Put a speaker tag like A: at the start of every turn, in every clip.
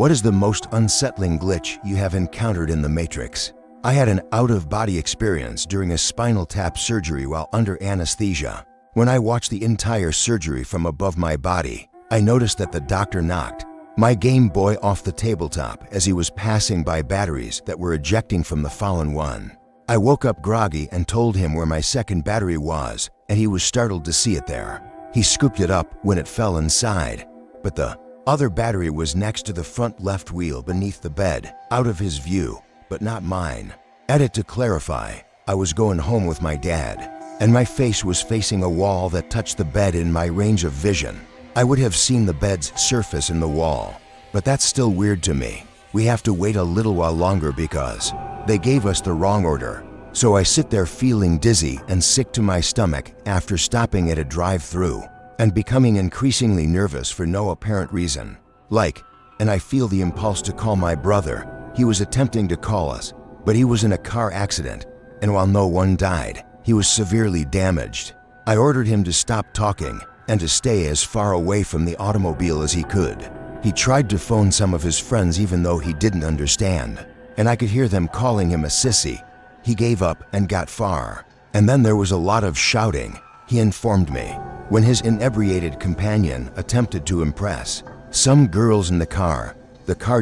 A: What is the most unsettling glitch you have encountered in the Matrix? I had an out-of-body experience during a spinal tap surgery while under anesthesia. When I watched the entire surgery from above my body, I noticed that the doctor knocked my Game Boy off the tabletop as he was passing by batteries that were ejecting from the fallen one. I woke up groggy and told him where my second battery was, and he was startled to see it there. He scooped it up when it fell inside, but the other battery was next to the front left wheel beneath the bed, out of his view, but not mine. Added to clarify, I was going home with my dad, and my face was facing a wall that touched the bed in my range of vision. I would have seen the bed's surface in the wall, but that's still weird to me. We have to wait a little while longer because they gave us the wrong order. So I sit there feeling dizzy and sick to my stomach after stopping at a drive-thru and becoming increasingly nervous for no apparent reason. And I feel the impulse to call my brother. He was attempting to call us, but he was in a car accident, and while no one died, he was severely damaged. I ordered him to stop talking and to stay as far away from the automobile as he could. He tried to phone some of his friends even though he didn't understand, and I could hear them calling him a sissy. He gave up and got far, and then there was a lot of shouting, he informed me, when his inebriated companion attempted to impress some girls in the car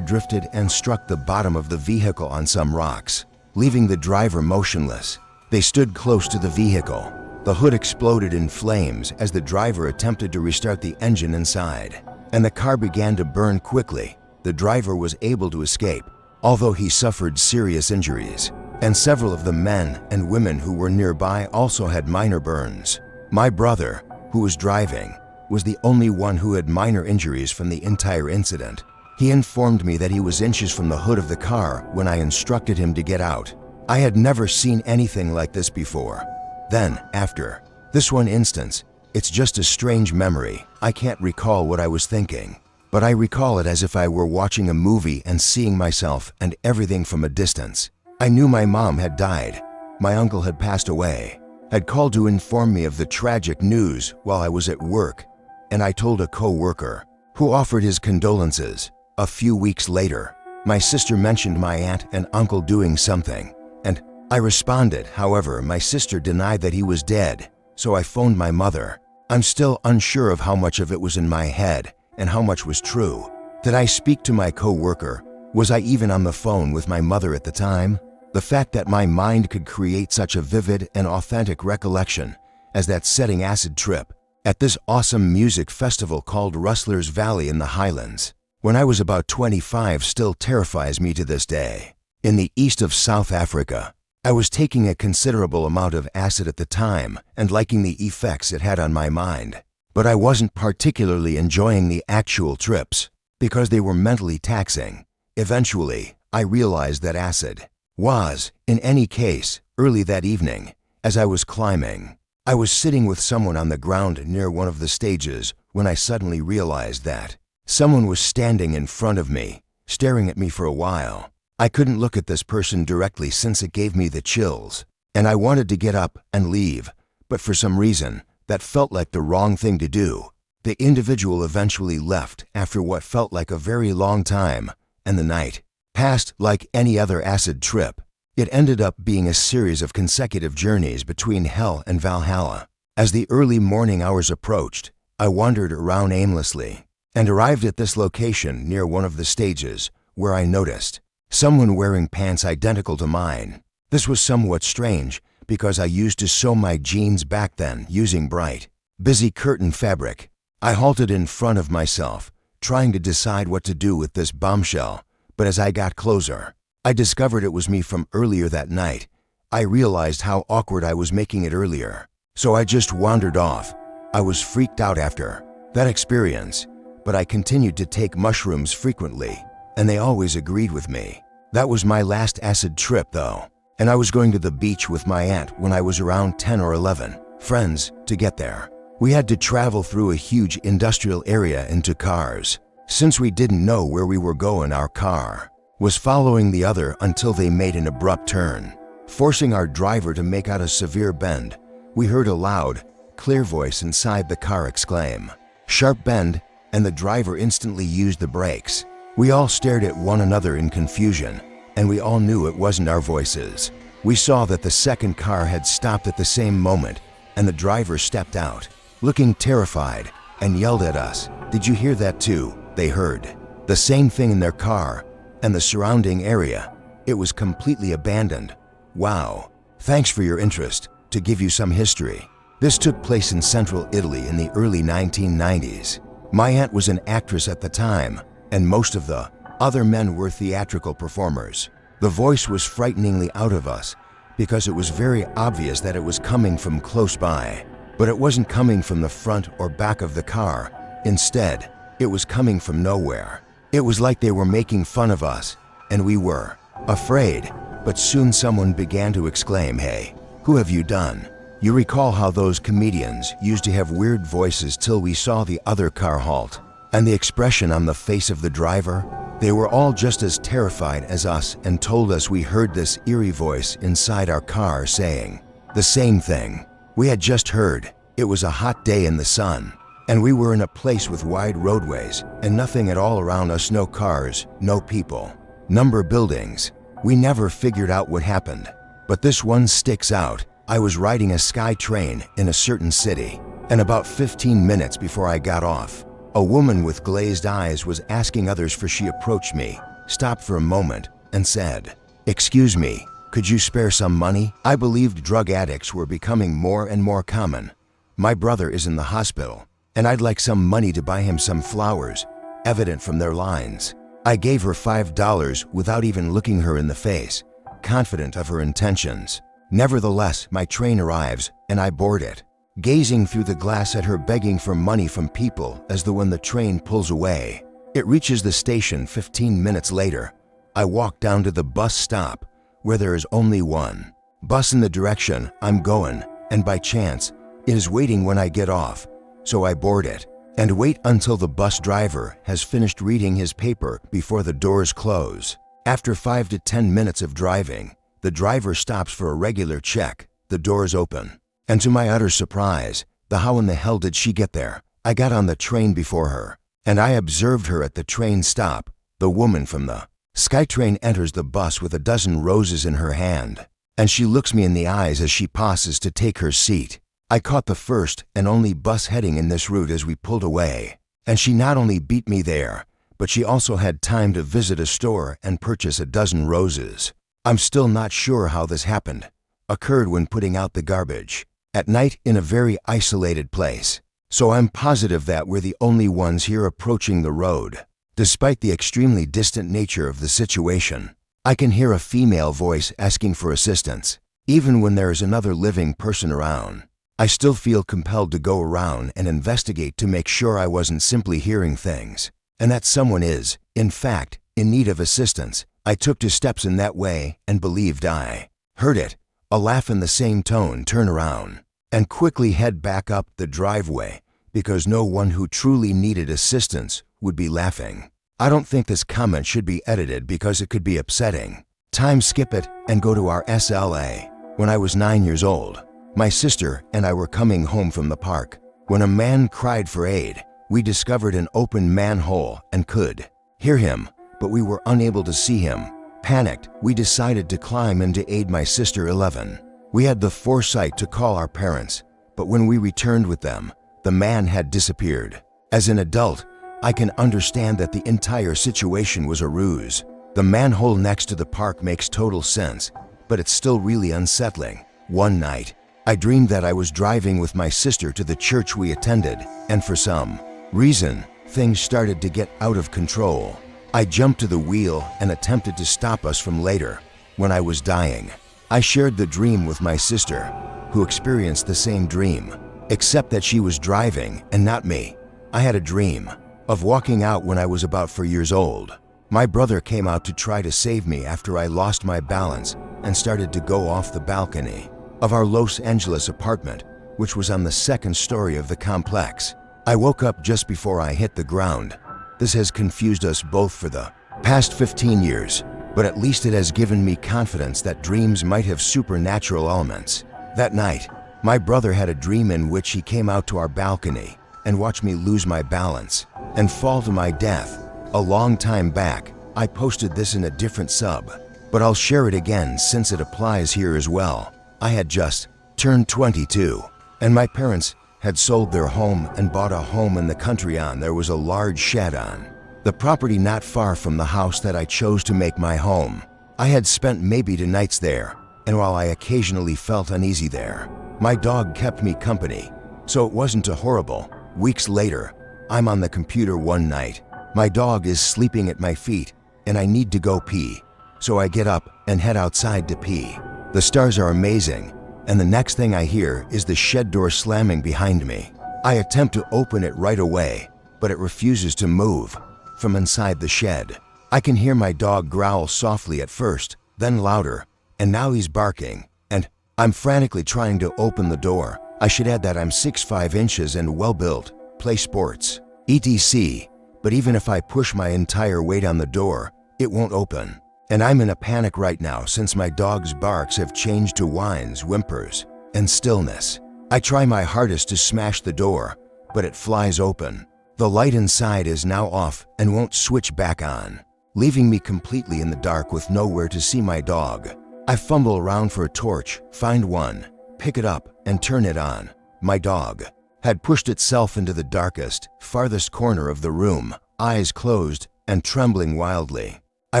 A: drifted and struck the bottom of the vehicle on some rocks, leaving the driver motionless. They stood close to the vehicle. The hood exploded in flames as the driver attempted to restart the engine inside, and the car began to burn quickly. The driver was able to escape, although he suffered serious injuries, and several of the men and women who were nearby also had minor burns. My brother, who was driving, was the only one who had minor injuries from the entire incident. He informed me that he was inches from the hood of the car when I instructed him to get out. I had never seen anything like this before. Then, after this one instance, it's just a strange memory. I can't recall what I was thinking, but I recall it as if I were watching a movie and seeing myself and everything from a distance. I knew my mom had died, my uncle had passed away, had called to inform me of the tragic news while I was at work, and I told a co-worker, who offered his condolences. A few weeks later, my sister mentioned my aunt and uncle doing something, and I responded. However, my sister denied that he was dead, so I phoned my mother. I'm still unsure of how much of it was in my head and how much was true. Did I speak to my co-worker? Was I even on the phone with my mother at the time? The fact that my mind could create such a vivid and authentic recollection as that setting acid trip at this awesome music festival called Rustler's Valley in the Highlands, when I was about 25, still terrifies me to this day. In the east of South Africa, I was taking a considerable amount of acid at the time and liking the effects it had on my mind, but I wasn't particularly enjoying the actual trips because they were mentally taxing. Eventually, I realized that acid was, in any case, early that evening, as I was climbing. I was sitting with someone on the ground near one of the stages when I suddenly realized that someone was standing in front of me, staring at me for a while. I couldn't look at this person directly since it gave me the chills, and I wanted to get up and leave, but for some reason, that felt like the wrong thing to do. The individual eventually left after what felt like a very long time, and the night passed like any other acid trip. It ended up being a series of consecutive journeys between hell and Valhalla. As the early morning hours approached, I wandered around aimlessly and arrived at this location near one of the stages where I noticed someone wearing pants identical to mine. This was somewhat strange because I used to sew my jeans back then using bright, busy curtain fabric. I halted in front of myself, trying to decide what to do with this bombshell, but as I got closer, I discovered it was me from earlier that night. I realized how awkward I was making it earlier, so I just wandered off. I was freaked out after that experience, but I continued to take mushrooms frequently, and they always agreed with me. That was my last acid trip though, and I was going to the beach with my aunt when I was around 10 or 11. Friends, to get there, we had to travel through a huge industrial area into cars. Since we didn't know where we were going, our car was following the other until they made an abrupt turn, forcing our driver to make out a severe bend. We heard a loud, clear voice inside the car exclaim, "Sharp bend," and the driver instantly used the brakes. We all stared at one another in confusion, and we all knew it wasn't our voices. We saw that the second car had stopped at the same moment, and the driver stepped out, looking terrified, and yelled at us. "Did you hear that too?" They heard the same thing in their car and the surrounding area. It was completely abandoned. Wow. Thanks for your interest. To give you some history, this took place in central Italy in the early 1990s. My aunt was an actress at the time, and most of the other men were theatrical performers. The voice was frighteningly out of us because it was very obvious that it was coming from close by. But it wasn't coming from the front or back of the car. Instead, it was coming from nowhere. It was like they were making fun of us, and we were afraid. But soon someone began to exclaim, "Hey, who have you done?" You recall how those comedians used to have weird voices till we saw the other car halt, and the expression on the face of the driver? They were all just as terrified as us and told us we heard this eerie voice inside our car saying the same thing we had just heard. It was a hot day in the sun, and we were in a place with wide roadways and nothing at all around us. No cars, no people, number buildings. We never figured out what happened, but this one sticks out. I was riding a sky train in a certain city, and about 15 minutes before I got off, a woman with glazed eyes was asking others for. She approached me, stopped for a moment, and said, "Excuse me, could you spare some money?" I believed drug addicts were becoming more and more common. My brother is in the hospital, and I'd like some money to buy him some flowers, evident from their lines. I gave her $5 without even looking her in the face, confident of her intentions. Nevertheless, my train arrives, and I board it, gazing through the glass at her begging for money from people as though when the train pulls away. It reaches the station 15 minutes later. I walk down to the bus stop, where there is only one bus in the direction I'm going, and by chance, it is waiting when I get off, so I board it and wait until the bus driver has finished reading his paper before the doors close. After 5 to 10 minutes of driving, the driver stops for a regular check. The doors open, and to my utter surprise, the how in the hell did she get there? I got on the train before her, and I observed her at the train stop. The woman from the SkyTrain enters the bus with a dozen roses in her hand, and she looks me in the eyes as she pauses to take her seat. I caught the first and only bus heading in this route as we pulled away, and she not only beat me there, but she also had time to visit a store and purchase a dozen roses. I'm still not sure how this happened. Occurred when putting out the garbage at night in a very isolated place. So I'm positive that we're the only ones here approaching the road. Despite the extremely distant nature of the situation, I can hear a female voice asking for assistance. Even when there is another living person around, I still feel compelled to go around and investigate to make sure I wasn't simply hearing things, and that someone is, in fact, in need of assistance. I took 2 steps in that way and believed I heard it. A laugh in the same tone, turn around, and quickly head back up the driveway because no one who truly needed assistance would be laughing. I don't think this comment should be edited because it could be upsetting. Time skip it and go to our SLA. When I was 9 years old, my sister and I were coming home from the park when a man cried for aid. We discovered an open manhole and could hear him, but we were unable to see him. Panicked, we decided to climb in to aid my sister 11. We had the foresight to call our parents, but when we returned with them, the man had disappeared. As an adult, I can understand that the entire situation was a ruse. The manhole next to the park makes total sense, but it's still really unsettling. One night, I dreamed that I was driving with my sister to the church we attended, and for some reason, things started to get out of control. I jumped to the wheel and attempted to stop us from later, when I was dying. I shared the dream with my sister, who experienced the same dream, except that she was driving and not me. I had a dream of walking out when I was about 4 years old. My brother came out to try to save me after I lost my balance and started to go off the balcony of our Los Angeles apartment, which was on the 2nd story of the complex. I woke up just before I hit the ground. This has confused us both for the past 15 years, but at least it has given me confidence that dreams might have supernatural elements. That night, my brother had a dream in which he came out to our balcony and watched me lose my balance and fall to my death, A long time back, I posted this in a different sub, but I'll share it again since it applies here as well. I had just turned 22, and my parents had sold their home and bought a home in the country on there was a large shed on the property not far from the house that I chose to make my home. I had spent maybe 2 nights there, and while I occasionally felt uneasy there, my dog kept me company, so it wasn't a horrible. Weeks later, I'm on the computer one night. My dog is sleeping at my feet, and I need to go pee, so I get up and head outside to pee. The stars are amazing, and the next thing I hear is the shed door slamming behind me. I attempt to open it right away, but it refuses to move from inside the shed. I can hear my dog growl softly at first, then louder, and now he's barking, and I'm frantically trying to open the door. I should add that I'm 6'5" inches and well-built, play sports, etc. But even if I push my entire weight on the door, it won't open. And I'm in a panic right now since my dog's barks have changed to whines, whimpers, and stillness. I try my hardest to smash the door, but it flies open. The light inside is now off and won't switch back on, leaving me completely in the dark with nowhere to see my dog. I fumble around for a torch, find one, pick it up, and turn it on. My dog had pushed itself into the darkest, farthest corner of the room, eyes closed and trembling wildly. I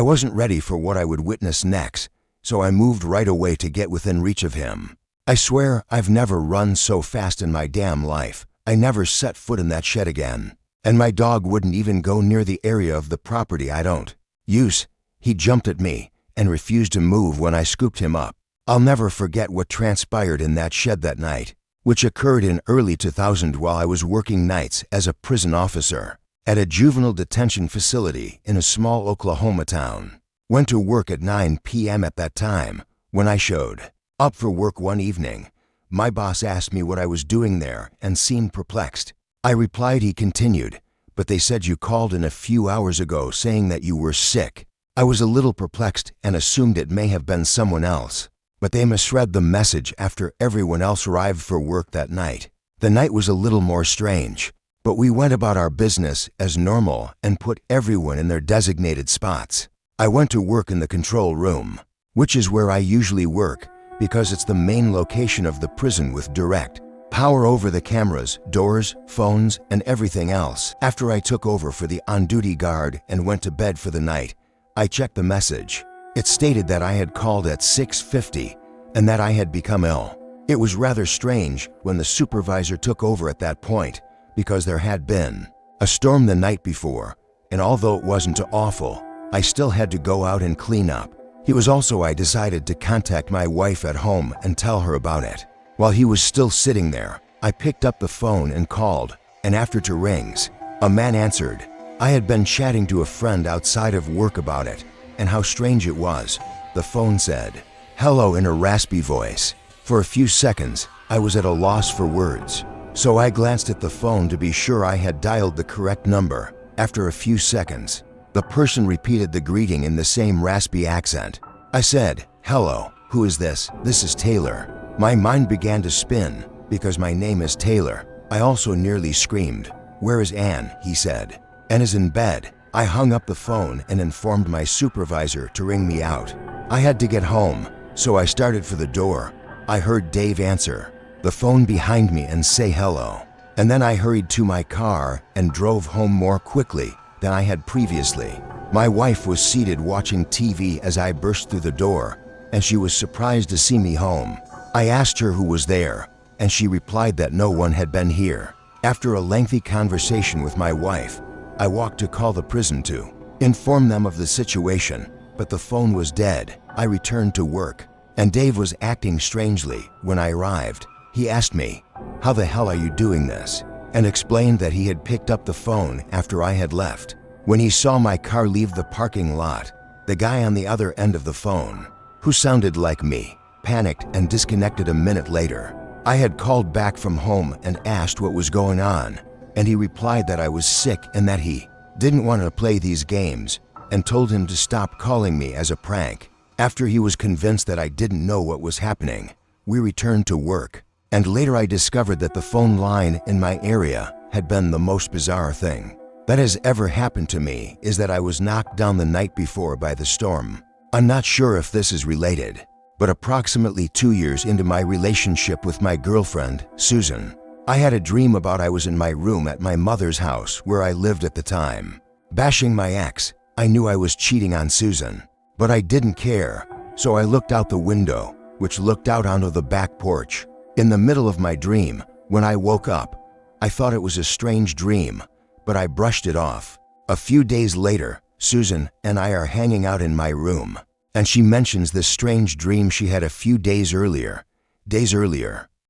A: wasn't ready for what I would witness next, so I moved right away to get within reach of him. I swear I've never run so fast in my damn life. I never set foot in that shed again. And my dog wouldn't even go near the area of the property I don't use. He jumped at me and refused to move when I scooped him up. I'll never forget what transpired in that shed that night, which occurred in early 2000 while I was working nights as a prison officer at a juvenile detention facility in a small Oklahoma town. Went to work at 9 p.m. at that time. When I showed up for work one evening, my boss asked me what I was doing there and seemed perplexed. I replied, he continued, "But they said you called in a few hours ago saying that you were sick." I was a little perplexed and assumed it may have been someone else, but they misread the message after everyone else arrived for work that night. The night was a little more strange, but we went about our business as normal and put everyone in their designated spots. I went to work in the control room, which is where I usually work because it's the main location of the prison with direct power over the cameras, doors, phones, and everything else. After I took over for the on-duty guard and went to bed for the night, I checked the message. It stated that I had called at 6:50 and that I had become ill. It was rather strange when the supervisor took over at that point because there had been a storm the night before, and although it wasn't awful, I still had to go out and clean up. I decided to contact my wife at home and tell her about it. While he was still sitting there, I picked up the phone and called, and after 2 rings, a man answered. I had been chatting to a friend outside of work about it, and how strange it was. The phone said, "Hello," in a raspy voice. For a few seconds, I was at a loss for words, so I glanced at the phone to be sure I had dialed the correct number. After a few seconds, the person repeated the greeting in the same raspy accent. I said, "Hello, who is this?" "This is Taylor." My mind began to spin because my name is Taylor. I also nearly screamed. "Where is Anne?" he said. "Anne is in bed." I hung up the phone and informed my supervisor to ring me out. I had to get home, so I started for the door. I heard Dave answer the phone behind me and say hello. And then I hurried to my car and drove home more quickly than I had previously. My wife was seated watching TV as I burst through the door, and she was surprised to see me home. I asked her who was there, and she replied that no one had been here. After a lengthy conversation with my wife, I walked to call the prison to inform them of the situation, but the phone was dead. I returned to work, and Dave was acting strangely when I arrived. He asked me, "How the hell are you doing this?" and explained that he had picked up the phone after I had left. When he saw my car leave the parking lot, the guy on the other end of the phone, who sounded like me, panicked and disconnected a minute later. I had called back from home and asked what was going on, and he replied that I was sick and that he didn't want to play these games, and told him to stop calling me as a prank. After he was convinced that I didn't know what was happening, we returned to work, and later I discovered that the phone line in my area had been the most bizarre thing. that has ever happened to me is that I was knocked down the night before by the storm. I'm not sure if this is related, but approximately 2 years into my relationship with my girlfriend, Susan, I had a dream about I was in my room at my mother's house where I lived at the time, bashing my ex. I knew I was cheating on Susan, but I didn't care, so I looked out the window, which looked out onto the back porch. In the middle of my dream, when I woke up, I thought it was a strange dream, but I brushed it off. A few days later, Susan and I are hanging out in my room, and she mentions this strange dream she had a few days earlier,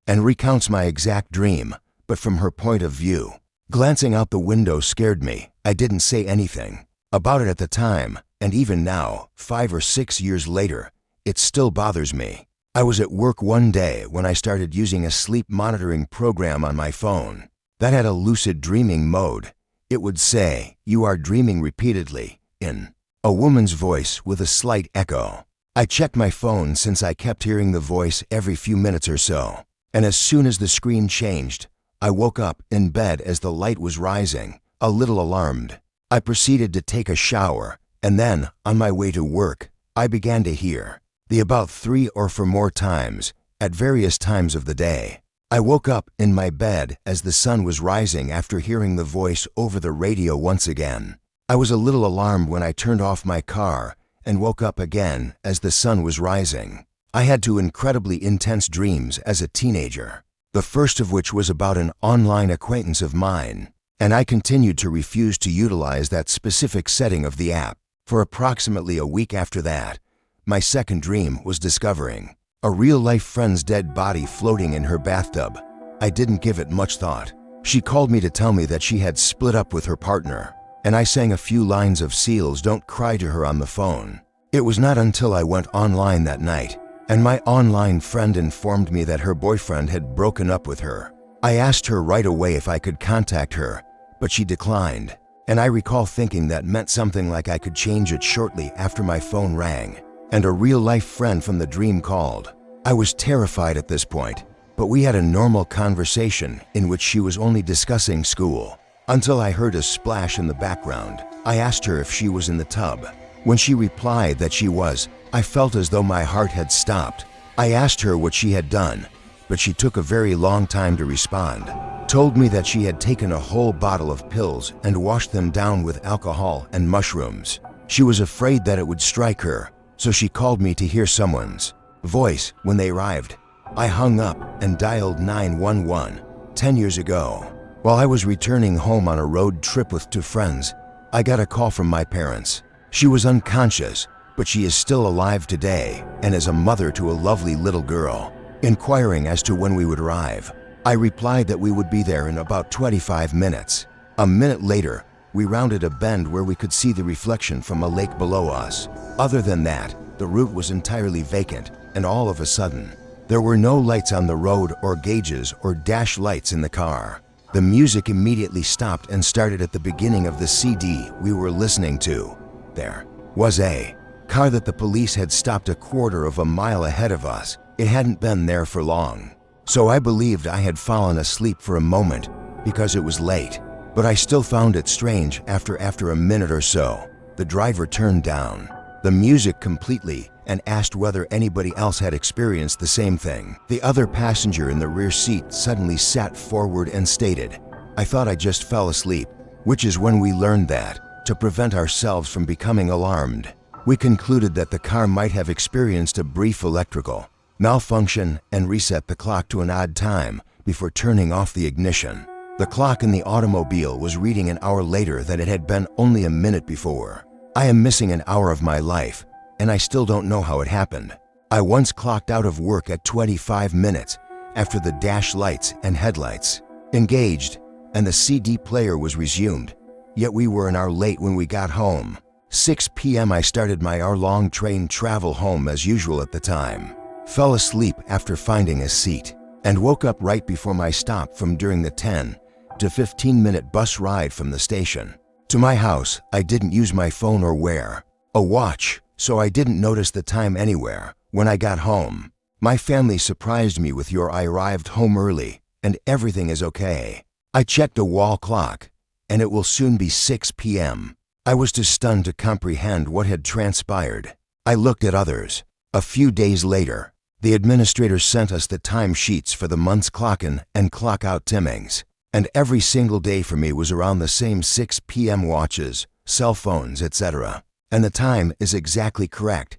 A: and recounts my exact dream, but from her point of view. Glancing out the window scared me. I didn't say anything about it at the time, and even now, 5 or 6 years later, it still bothers me. I was at work one day when I started using a sleep monitoring program on my phone that had a lucid dreaming mode. It would say, "You are dreaming repeatedly," in a woman's voice with a slight echo. I checked my phone since I kept hearing the voice every few minutes or so, and as soon as the screen changed, I woke up in bed as the light was rising, a little alarmed. I proceeded to take a shower, and then, on my way to work, I began to hear the about 3 or 4 more times, at various times of the day. I woke up in my bed as the sun was rising after hearing the voice over the radio once again. I was a little alarmed when I turned off my car and woke up again as the sun was rising. I had 2 incredibly intense dreams as a teenager, the first of which was about an online acquaintance of mine, and I continued to refuse to utilize that specific setting of the app. For approximately a week after that, my second dream was discovering a real-life friend's dead body floating in her bathtub. I didn't give it much thought. She called me to tell me that she had split up with her partner, and I sang a few lines of Seal's "Don't Cry" to her on the phone. It was not until I went online that night, and my online friend informed me that her boyfriend had broken up with her. I asked her right away if I could contact her, but she declined, and I recall thinking that meant something like I could change it shortly after my phone rang, and a real-life friend from the dream called. I was terrified at this point, but we had a normal conversation in which she was only discussing school, until I heard a splash in the background. I asked her if she was in the tub. When she replied that she was, I felt as though my heart had stopped. I asked her what she had done, but she took a very long time to respond. Told me that she had taken a whole bottle of pills and washed them down with alcohol and mushrooms. She was afraid that it would strike her, so she called me to hear someone's voice when they arrived. I hung up and dialed 911 10 years ago. While I was returning home on a road trip with 2 friends, I got a call from my parents. She was unconscious, but she is still alive today and is a mother to a lovely little girl, inquiring as to when we would arrive. I replied that we would be there in about 25 minutes. A minute later, we rounded a bend where we could see the reflection from a lake below us. Other than that, the route was entirely vacant, and all of a sudden, there were no lights on the road or gauges or dash lights in the car. The music immediately stopped and started at the beginning of the CD we were listening to. There was a car that the police had stopped a quarter of a mile ahead of us. It hadn't been there for long, so I believed I had fallen asleep for a moment because it was late. But I still found it strange after a minute or so. The driver turned down the music completely and asked whether anybody else had experienced the same thing. The other passenger in the rear seat suddenly sat forward and stated, "I thought I just fell asleep," which is when we learned that, to prevent ourselves from becoming alarmed, we concluded that the car might have experienced a brief electrical malfunction and reset the clock to an odd time before turning off the ignition. The clock in the automobile was reading an hour later than it had been only a minute before. I am missing an hour of my life, and I still don't know how it happened. I once clocked out of work at 25 minutes after the dash lights and headlights engaged and the CD player was resumed, yet we were an hour late when we got home. 6 p.m. I started my hour-long train travel home as usual at the time. Fell asleep after finding a seat and woke up right before my stop from during the 10 to 15-minute bus ride from the station to my house. I didn't use my phone or wear a watch, so I didn't notice the time anywhere. When I got home, my family surprised me with "I arrived home early and everything is okay." I checked a wall clock. and it will soon be 6 p.m. I was too stunned to comprehend what had transpired. I looked at others. A few days later, the administrator sent us the time sheets for the month's clock-in and clock-out timings, and every single day for me was around the same 6 p.m. watches, cell phones, etc. And the time is exactly correct.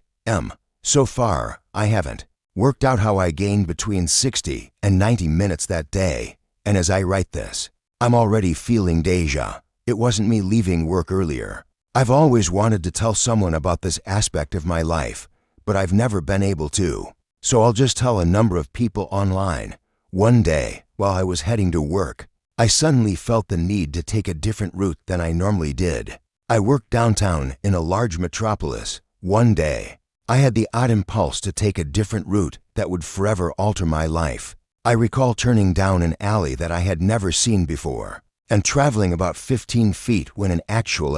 A: So far, I haven't worked out how I gained between 60 and 90 minutes that day, and as I write this, I'm already feeling deja. It wasn't me leaving work earlier. I've always wanted to tell someone about this aspect of my life, but I've never been able to. So I'll just tell a number of people online. One day, while I was heading to work, I suddenly felt the need to take a different route than I normally did. I worked downtown in a large metropolis. One day, I had the odd impulse to take a different route that would forever alter my life. I recall turning down an alley that I had never seen before and traveling about 15 feet when an actual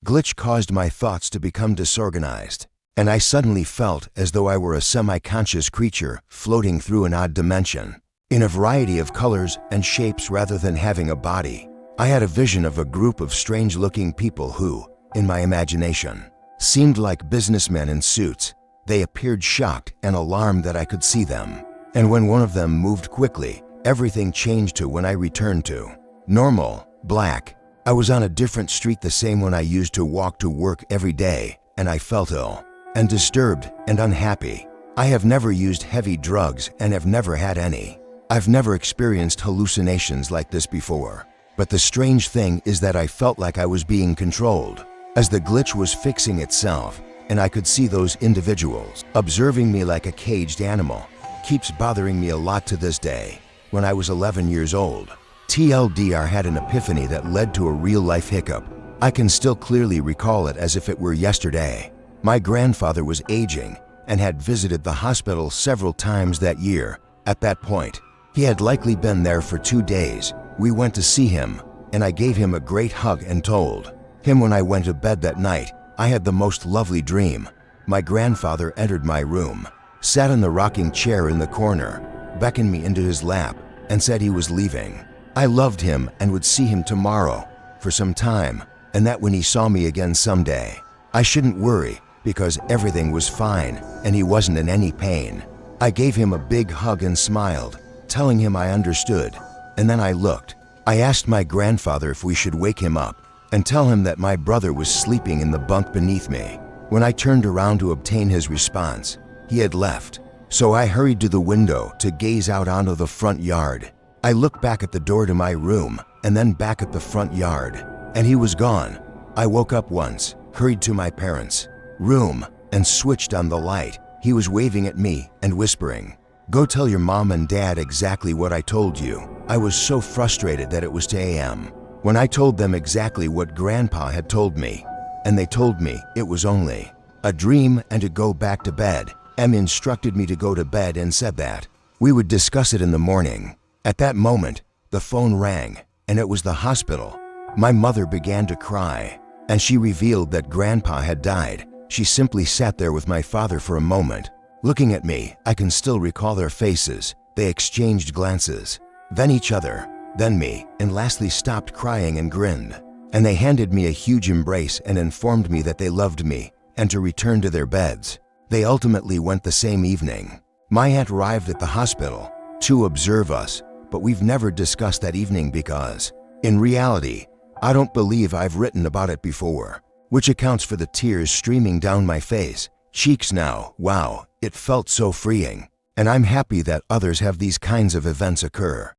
A: glitch caused my thoughts to become disorganized, and I suddenly felt as though I were a semi-conscious creature floating through an odd dimension, in a variety of colors and shapes rather than having a body. I had a vision of a group of strange-looking people who, in my imagination, seemed like businessmen in suits. They appeared shocked and alarmed that I could see them, and when one of them moved quickly, everything changed to when I returned to normal, black. I was on a different street, the same one I used to walk to work every day, and I felt ill and disturbed and unhappy. I have never used heavy drugs and have never had any. I've never experienced hallucinations like this before, but the strange thing is that I felt like I was being controlled, as the glitch was fixing itself, and I could see those individuals observing me like a caged animal. Keeps bothering me a lot to this day. When I was 11 years old, TLDR had an epiphany that led to a real-life hiccup. I can still clearly recall it as if it were yesterday. My grandfather was aging and had visited the hospital several times that year. At that point, he had likely been there for 2 days. We went to see him, and I gave him a great hug and told him when I went to bed that night, I had the most lovely dream. My grandfather entered my room, sat in the rocking chair in the corner, beckoned me into his lap, and said he was leaving. I loved him and would see him tomorrow for some time, and that when he saw me again someday, I shouldn't worry because everything was fine and he wasn't in any pain. I gave him a big hug and smiled, telling him I understood, and then I looked. I asked my grandfather if we should wake him up and tell him that my brother was sleeping in the bunk beneath me. When I turned around to obtain his response, he had left, so I hurried to the window to gaze out onto the front yard. I looked back at the door to my room and then back at the front yard, and he was gone. I woke up once, hurried to my parents' room, and switched on the light. He was waving at me and whispering, "Go tell your mom and dad exactly what I told you." I was so frustrated that it was 2 a.m. when I told them exactly what Grandpa had told me, and they told me it was only a dream and to go back to bed. Em instructed me to go to bed and said that we would discuss it in the morning. At that moment, the phone rang, and it was the hospital. My mother began to cry, and she revealed that Grandpa had died. She simply sat there with my father for a moment, looking at me. I can still recall their faces. They exchanged glances, then each other, then me, and lastly stopped crying and grinned. And they handed me a huge embrace and informed me that they loved me and to return to their beds. They ultimately went the same evening. My aunt arrived at the hospital to observe us, but we've never discussed that evening because, in reality, I don't believe I've written about it before, which accounts for the tears streaming down my cheeks now. Wow, it felt so freeing, and I'm happy that others have these kinds of events occur.